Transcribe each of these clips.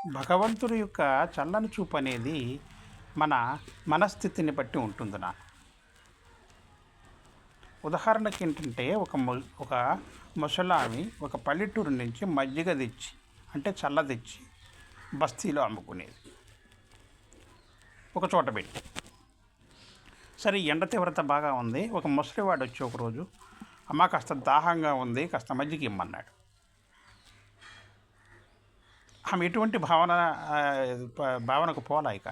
భగవంతుడి యొక్క చల్లని చూపు అనేది మన మనస్థితిని బట్టి ఉంటుంది ఉదాహరణకి ఏంటంటే ఒక ముసలామి ఒక పల్లెటూరు నుంచి మజ్జిగ తెచ్చి అంటే చల్ల తెచ్చి బస్తీలో అమ్ముకునేది ఒక చోట పెట్టి. సరే, ఎండ తీవ్రత బాగా ఉంది. ఒక ముసలివాడు వచ్చి ఒకరోజు, అమ్మ కాస్త దాహంగా ఉంది, కాస్త మజ్జిగ ఇమ్మన్నాడు. ఆమె ఎటువంటి భావనకు పోలాయిక.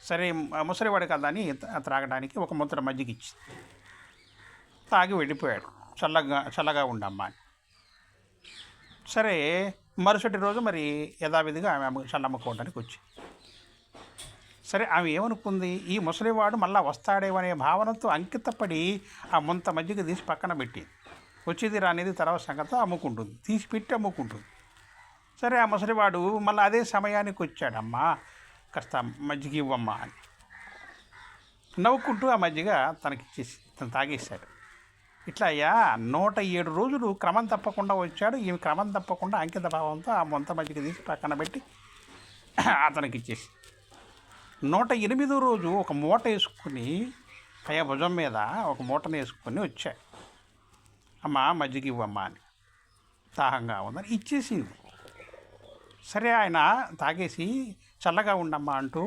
సరే, ముసలివాడు కదా అని త్రాగడానికి ఒక ముద్ర మజ్జిగ ఇచ్చి తాగి వెళ్ళిపోయాడు. చల్లగా ఉండమ్మా అని. సరే, మరుసటి రోజు మరి యథావిధిగా ఆమె చల్లమ్ముకోవడానికి వచ్చింది. సరే, ఆమె ఏమనుకుంది, ఈ ముసలివాడు మళ్ళీ వస్తాడేమనే భావనతో అంకితపడి ఆ ముంత మజ్జిగ తీసి పక్కన పెట్టి వచ్చేది రానిది తర్వాత సంగతి అమ్ముకుంటుంది, తీసి పెట్టి అమ్ముకుంటుంది. సరే, ఆ ముసలివాడు మళ్ళీ అదే సమయానికి వచ్చాడమ్మా, కాస్త మజ్జిగ ఇవ్వమ్మా అని నవ్వుకుంటూ ఆ మజ్జిగ తనకిచ్చేసి తను తాగేశాడు. ఇట్లా అయ్యా 107 రోజులు క్రమం తప్పకుండా వచ్చాడు. ఈమె క్రమం తప్పకుండా అంకిత భావంతో ఆ ముంత మజ్జిగ తీసి పక్కన పెట్టి అతనికి ఇచ్చేసి 108వ రోజు ఒక మూట వేసుకుని అయ్యా భుజం మీద ఒక మూటను వేసుకొని వచ్చాడు. అమ్మ మజ్జిగ ఇవ్వమ్మా అని, దాహంగా ఉందని ఇచ్చేసింది. సరే, ఆయన తాగేసి చల్లగా ఉండమ్మా అంటూ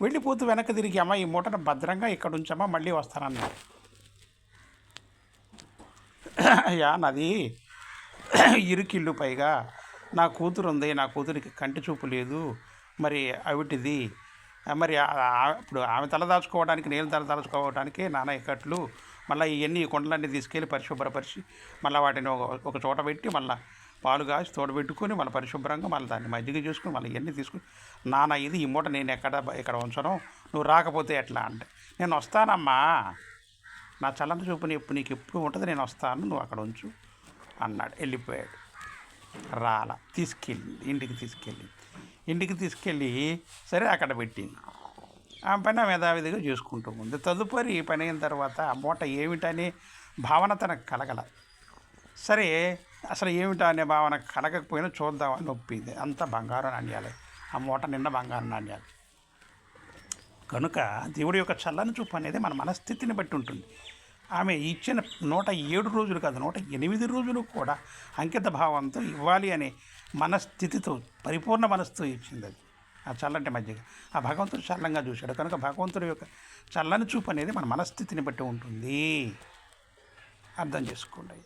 వెళ్ళిపోతూ వెనక్కి తిరిగి, అమ్మ ఈ మూటను భద్రంగా ఇక్కడ ఉంచమ్మా, మళ్ళీ వస్తానన్నాడు. అయ్యా నాది ఇరుకిల్లు, పైగా నా కూతురు ఉంది, నా కూతురికి కంటి చూపు లేదు, మరి అవిటిది, మరి ఇప్పుడు ఆమె తలదాచుకోవడానికి నేను తలదాచుకోవడానికి నానా ఇక్కట్లు, మళ్ళీ ఇవన్నీ కొండలన్నీ తీసుకెళ్ళి పరిశుభ్రపరిచి మళ్ళీ వాటిని ఒక చోట పెట్టి మళ్ళీ పాలు కాసి తోడబెట్టుకొని మళ్ళీ పరిశుభ్రంగా మళ్ళీ దాన్ని మజ్జిగ చేసుకుని మళ్ళీ ఇవన్నీ తీసుకుని, నాన్న ఇది ఈ మూట నేను ఇక్కడ ఉంచను, నువ్వు రాకపోతే ఎట్లా అంటే, నేను వస్తానమ్మా, నా చల్లని చూపు నీకు ఎప్పుడు ఉంటుంది, నేను వస్తాను, నువ్వు అక్కడ ఉంచు అన్నాడు. వెళ్ళిపోయాడు. ఇంటికి తీసుకెళ్ళి సరే అక్కడ పెట్టింది. ఆ పని మేధావిధిగా చేసుకుంటూ ఉంది. తదుపరి పని అయిన తర్వాత ఆ మూట ఏమిటనే భావన తనకు కలగల. సరే, అసలు ఏమిటా అనే భావన కలగకపోయినా చూద్దామని నొప్పింది. అంత బంగారు నాణ్యాలే, ఆ మూట నిన్న బంగారు నాణ్యాలు. కనుక దేవుడి యొక్క చల్లని చూపు అనేది మన మనస్థితిని బట్టి ఉంటుంది. ఆమె ఇచ్చిన 107 రోజులు కాదు, 108 రోజులు కూడా అంకిత భావంతో ఇవ్వాలి అనే మనస్థితితో, పరిపూర్ణ మనసుతో ఇచ్చింది అది ఆ చల్లంటి మధ్యగా. ఆ భగవంతుడు చల్లంగా చూశాడు. కనుక భగవంతుడి యొక్క చల్లని చూపు అనేది మన మనస్థితిని బట్టి ఉంటుంది. అర్థం చేసుకోండి.